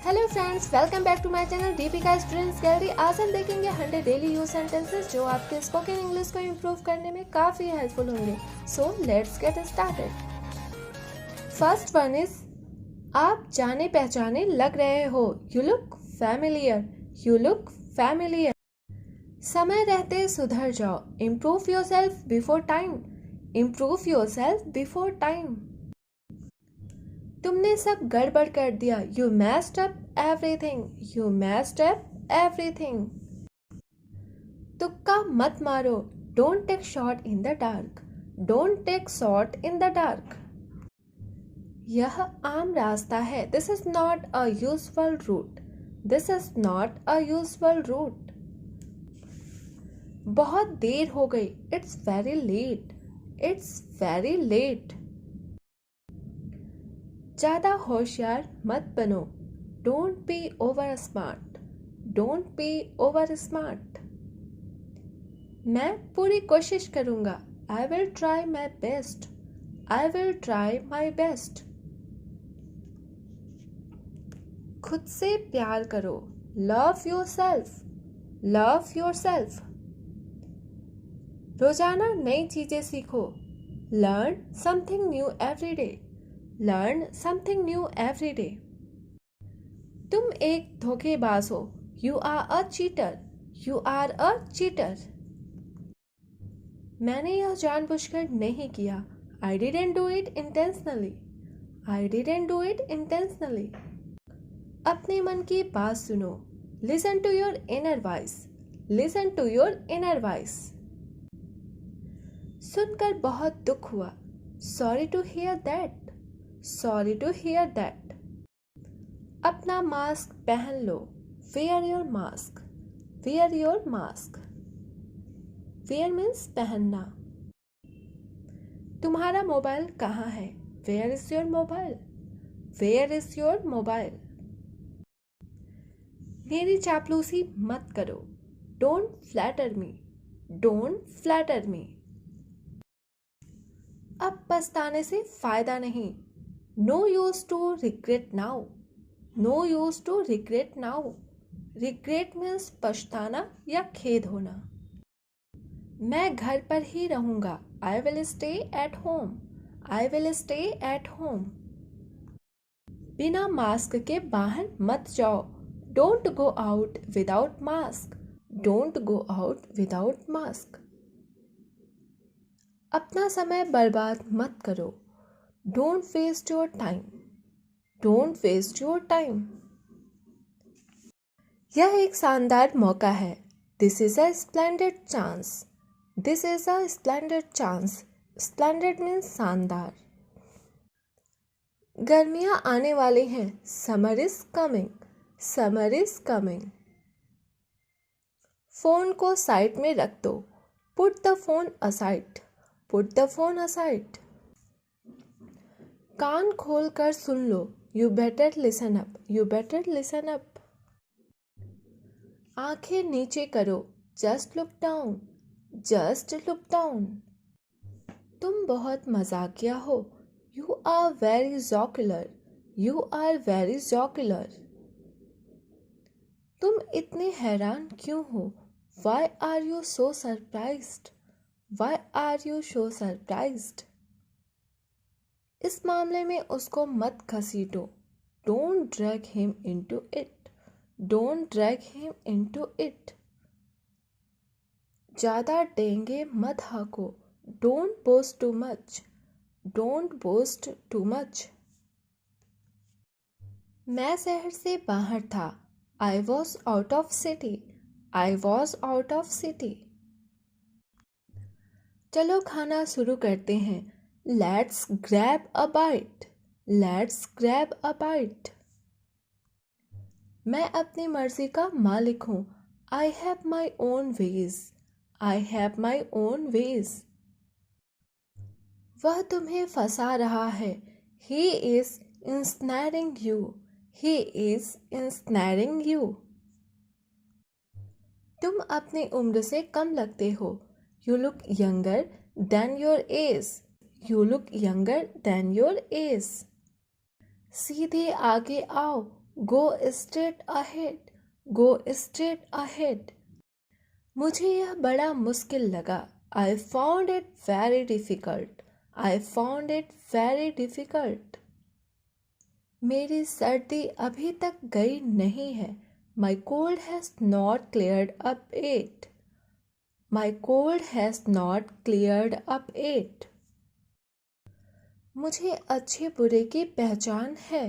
Hello friends, welcome back to my channel Deepika students gallery. आज हम देखेंगे 100 डेली यूज सेंटेंसेस जो आपके स्पोकन इंग्लिश को इम्प्रूव करने में काफ़ी हेल्पफुल होंगे। So let's get started. First one is आप जाने पहचाने लग रहे हो। You look familiar. You look familiar. समय रहते सुधर जाओ। Improve yourself before time. Improve yourself before time. तुमने सब गड़बड़ कर दिया। You messed up everything. You messed up everything. तुक्का मत मारो। Don't take shot in the dark. Don't take shot in the dark. यह आम रास्ता है। This is not a usual route. This is not a usual route. बहुत देर हो गई। It's very late. It's very late. ज़्यादा होशियार मत बनो। Don't be over smart. Don't be over smart. मैं पूरी कोशिश करूँगा। I will try my best. I will try my best. खुद से प्यार करो। Love yourself. Love yourself. रोजाना नई चीज़ें सीखो। Learn something new every day. Learn something new every day. तुम एक धोखेबाज हो। You are a cheater. You are a cheater. मैंने यह जानबूझकर नहीं किया। I didn't do it intentionally. I didn't do it intentionally. अपने मन की बात सुनो। Listen to your inner voice. Listen to your inner voice. सुनकर बहुत दुख हुआ। Sorry to hear that. Sorry to hear that. अपना मास्क पहन लो। Wear your mask. Wear your mask. Wear means पहनना। तुम्हारा मोबाइल कहाँ है? Where is your mobile? Where is your mobile? मेरी चापलूसी मत करो। Don't flatter me. Don't flatter me. अब पछताने से फायदा नहीं। No use to regret now. No use to regret now. Regret means पछताना या खेद होना। मैं घर पर ही रहूँगा। I will stay at home. I will stay at home. बिना मास्क के बाहर मत जाओ। Don't go out without mask. Don't go out without mask. अपना समय बर्बाद मत करो। Don't waste your time. Don't waste your time. यह एक शानदार मौका है। This is a splendid chance. This is a splendid chance. Splendid means शानदार। गर्मियाँ आने वाली हैं। Summer is coming. Summer is coming. Phone को साइड में रख दो। Put the phone aside. Put the phone aside. कान खोल कर सुन लो। You better listen up. You better listen up. आंखें नीचे करो। Just look down. Just look down. तुम बहुत मजाकिया हो। You are very jocular. You are very jocular. तुम इतने हैरान क्यों हो? Why are you so surprised? Why are you so surprised? इस मामले में उसको मत घसीटो। Don't drag him into it. Don't drag him into it. ज़्यादा डेंगे मत हाको। Don't boast too much. Don't boast too much. मैं शहर से बाहर था। I was out of city. I was out of city. चलो खाना शुरू करते हैं। Let's grab a bite. Let's grab a bite. मैं अपनी मर्जी का मालिक हूँ। I have my own ways. I have my own ways. वह तुम्हें फंसा रहा है। He is ensnaring you. He is ensnaring you. तुम अपनी उम्र से कम लगते हो। You look younger than your age. You look younger than your age. सीधे आगे आओ। Go straight ahead. Go straight ahead. मुझे यह बड़ा मुश्किल लगा. I found it very difficult. I found it very difficult. मेरी सर्दी अभी तक गई नहीं है. My cold has not cleared up yet. My cold has not cleared up yet. मुझे अच्छे बुरे की पहचान है.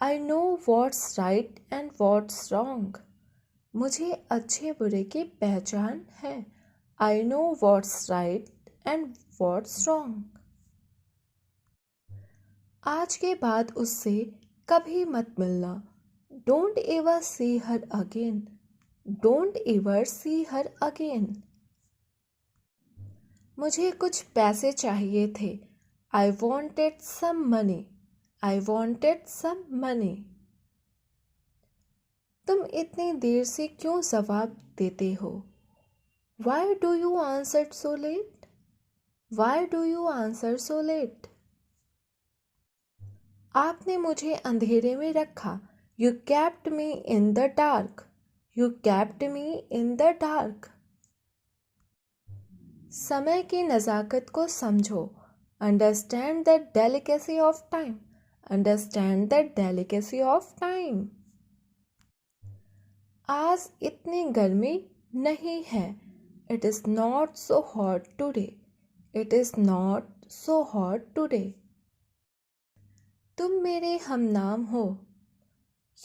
I know what's right and what's wrong. मुझे अच्छे बुरे की पहचान है. I know what's right and what's wrong. आज के बाद उससे कभी मत मिलना. Don't ever see her again. Don't ever see her again. मुझे कुछ पैसे चाहिए थे. I wanted some money. I wanted some money. तुम इतनी देर से क्यों जवाब देते हो? Why do you answer so late? Why do you answer so late? आपने मुझे अंधेरे में रखा. You kept me in the dark. You kept me in the dark. समय की नज़ाकत को समझो. Understand the delicacy of time. Understand the delicacy of time. आज इतनी गर्मी नहीं है. It is not so hot today. It is not so hot today. तुम मेरे हमनाम हो.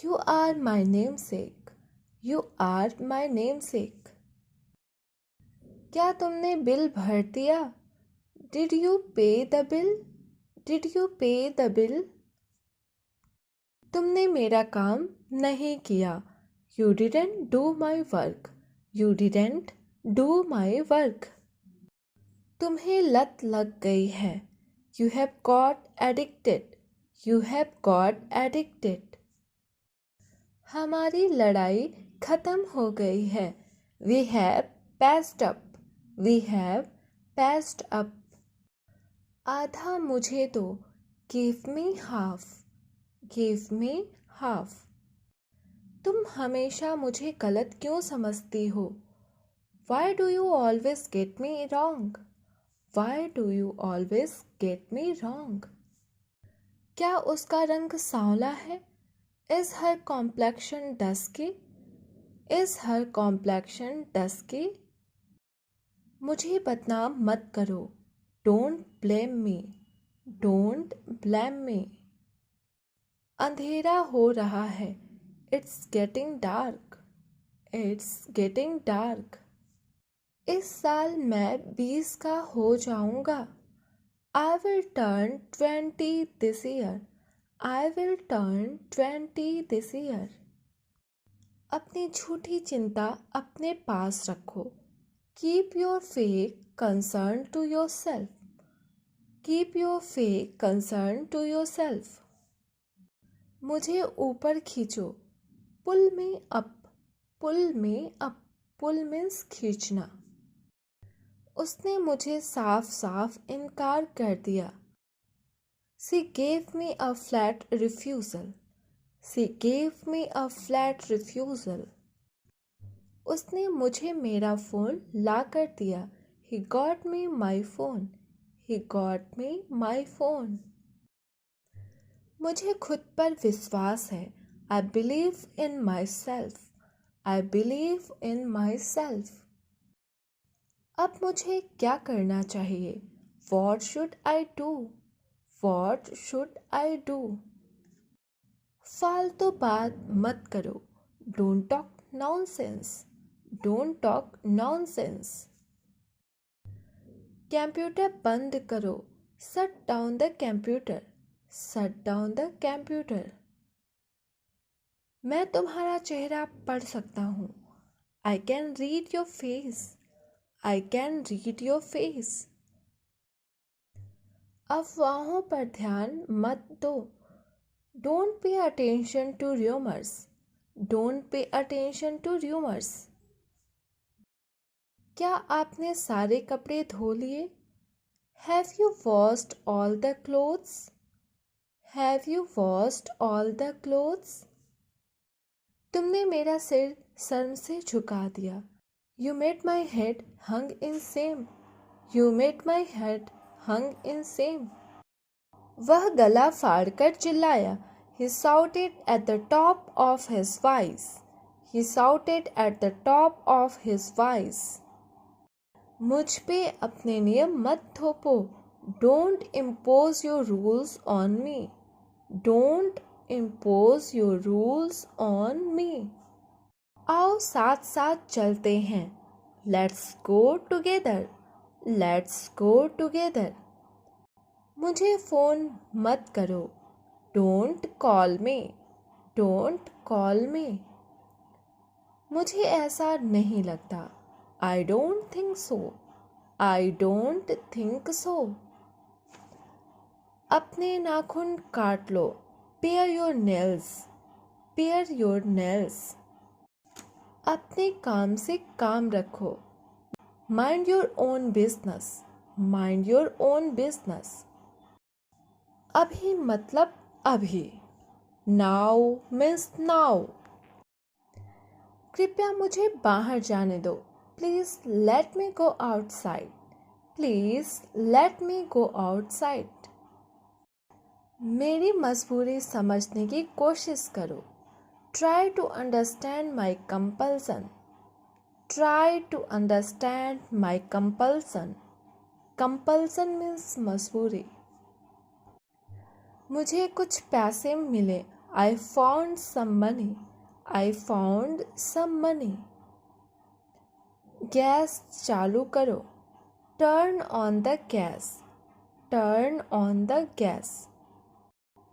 You are my namesake. You are my namesake. क्या तुमने बिल भर दिया? Did you pay the bill? Did you pay the bill? तुमने मेरा काम नहीं किया. You didn't do my work. You didn't do my work. तुम्हें लत लग गई है. You have got addicted. You have got addicted. हमारी लड़ाई खत्म हो गई है. We have patched up. We have patched up. आधा मुझे दो. Give me half. Give me half. तुम हमेशा मुझे गलत क्यों समझती हो? Why do you always get me wrong? Why do you always get me wrong? क्या उसका रंग सांवला है? Is her complexion dusky? Is her complexion dusky? मुझे बदनाम मत करो. Don't blame me. Don't blame me. अंधेरा हो रहा है. It's getting dark. It's getting dark. इस साल मैं 20 का हो जाऊंगा. I will turn 20 this year. I will turn 20 this year. अपनी झूठी चिंता अपने पास रखो. Keep your fake concern to yourself. Keep your fake concern to yourself. मुझे ऊपर खींचो. Pull me up. Pull me up. Pull means खींचना. उसने मुझे साफ साफ इनकार कर दिया. She gave me a flat refusal. She gave me a flat refusal. उसने मुझे मेरा फ़ोन ला कर दिया. He got me my phone. He got me my phone. मुझे खुद पर विश्वास है. I believe in myself. I believe in myself. अब मुझे क्या करना चाहिए? What should I do? What should I do? फालतू बात मत करो. Don't talk nonsense. Don't talk nonsense. Computer बंद करो. Shut down the computer. Shut down the computer. मैं तुम्हारा चेहरा पढ़ सकता हूँ. I can read your face. I can read your face. अफवाहों पर ध्यान मत दो. Don't pay attention to rumors. Don't pay attention to rumors. क्या आपने सारे कपड़े धो लिए? Have you washed all the clothes? Have you washed all the clothes? तुमने मेरा सिर शर्म से झुका दिया। You made my head hung in same. You made my head hung in same. वह गला फाड़कर चिल्लाया। He shouted at the top of his voice. He shouted at the top of his voice. मुझ पे अपने नियम मत थोपो। Don't impose your rules on me. Don't impose your rules on me. आओ साथ साथ चलते हैं। Let's go together. Let's go together. मुझे फ़ोन मत करो। Don't call me. Don't call me. मुझे ऐसा नहीं लगता। I don't think so. I don't think so. अपने नाखून काट लो। Pare your nails. Pare your nails. अपने काम से काम रखो। Mind your own business. Mind your own business. अभी मतलब अभी। Now means now. कृपया मुझे बाहर जाने दो। Please let me go outside. Please let me go outside. मेरी मजबूरी समझने की कोशिश करो। Try to understand my compulsion. Try to understand my compulsion. Compulsion means मजबूरी। मुझे कुछ पैसे मिले। I found some money. I found some money. Gas चालू करो। Turn on the gas. Turn on the gas.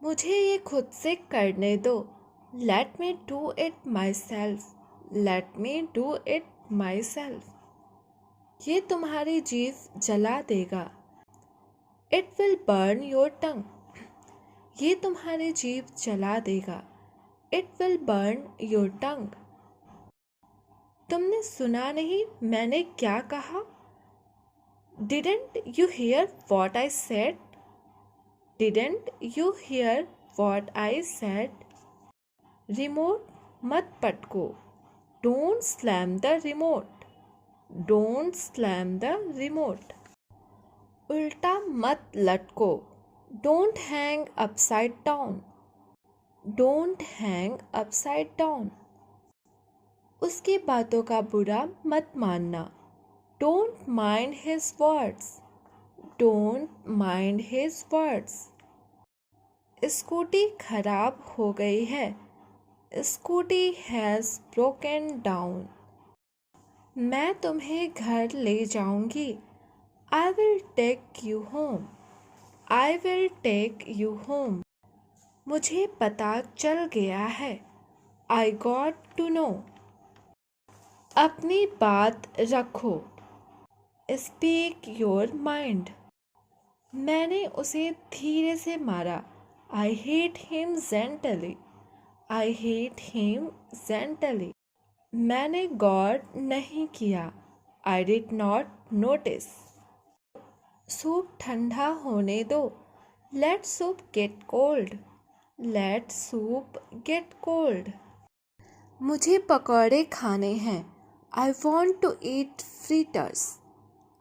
मुझे ये खुद से करने दो। Let me do it myself. Let me do it myself. ये तुम्हारी जीभ जला देगा। It will burn your tongue. ये तुम्हारी जीभ जला देगा। It will burn your tongue. तुमने सुना नहीं मैंने क्या कहा? Didn't you hear what I said? Didn't you hear what I said? Remote मत पटको। Don't slam the remote. Don't slam the remote. उल्टा मत लटको। Don't hang upside down. Don't hang upside down. उसकी बातों का बुरा मत मानना। Don't mind his words. Don't mind his words. Scooty खराब हो गई है। Scooty has broken down. मैं तुम्हें घर ले जाऊंगी। I will take you home. I will take you home. मुझे पता चल गया है। I got to know. अपनी बात रखो। Speak your mind. मैंने उसे धीरे से मारा। I hit him gently. I hit him gently. मैंने गौर नहीं किया। I did not notice. Soup ठंडा होने दो। Let soup get cold. Let soup get cold. मुझे पकौड़े खाने हैं। I want to eat fritters.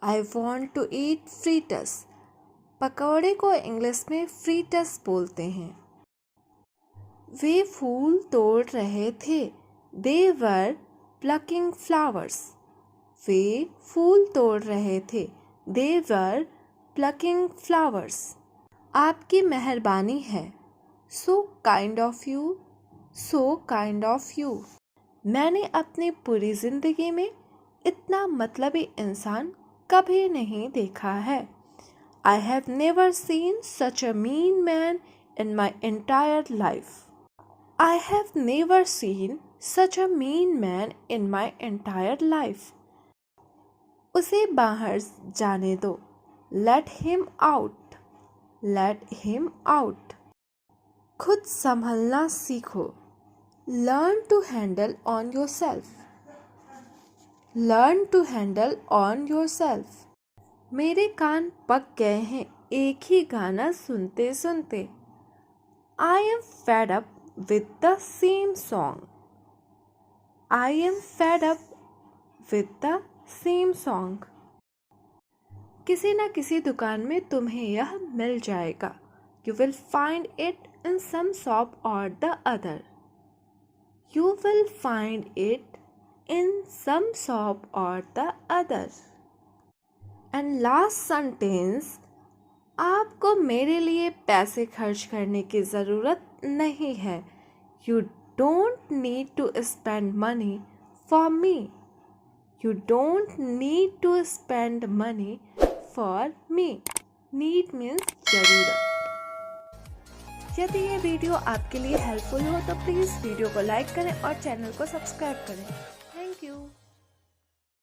I want to eat fritters. पकौड़े को इंग्लिश में fritters बोलते हैं। वे फूल तोड़ रहे थे। They were plucking flowers. वे फूल तोड़ रहे थे। They were plucking flowers. आपकी मेहरबानी है। So kind of you. So kind of you. मैंने अपनी पूरी जिंदगी में इतना मतलबी इंसान कभी नहीं देखा है। I have never seen such a mean man in my entire life. I have never seen such a mean man in my entire life. उसे बाहर जाने दो। Let him out. Let him out. खुद संभलना सीखो। Learn to handle on yourself. Learn to handle on yourself. मेरे कान पक गए हैं एक ही गाना सुनते सुनते। I am fed up with the same song. I am fed up with the same song. किसी न किसी दुकान में तुम्हें यह मिल जाएगा. You will find it in some shop or the other. You will find it in some shop or the other. And last sentence, आपको मेरे लिए पैसे खर्च करने की ज़रूरत नहीं है. You don't need to spend money for me. You don't need to spend money for me. Need means ज़रूरत. यदि ये वीडियो आपके लिए हेल्पफुल हो तो प्लीज़ वीडियो को लाइक करें और चैनल को सब्सक्राइब करें.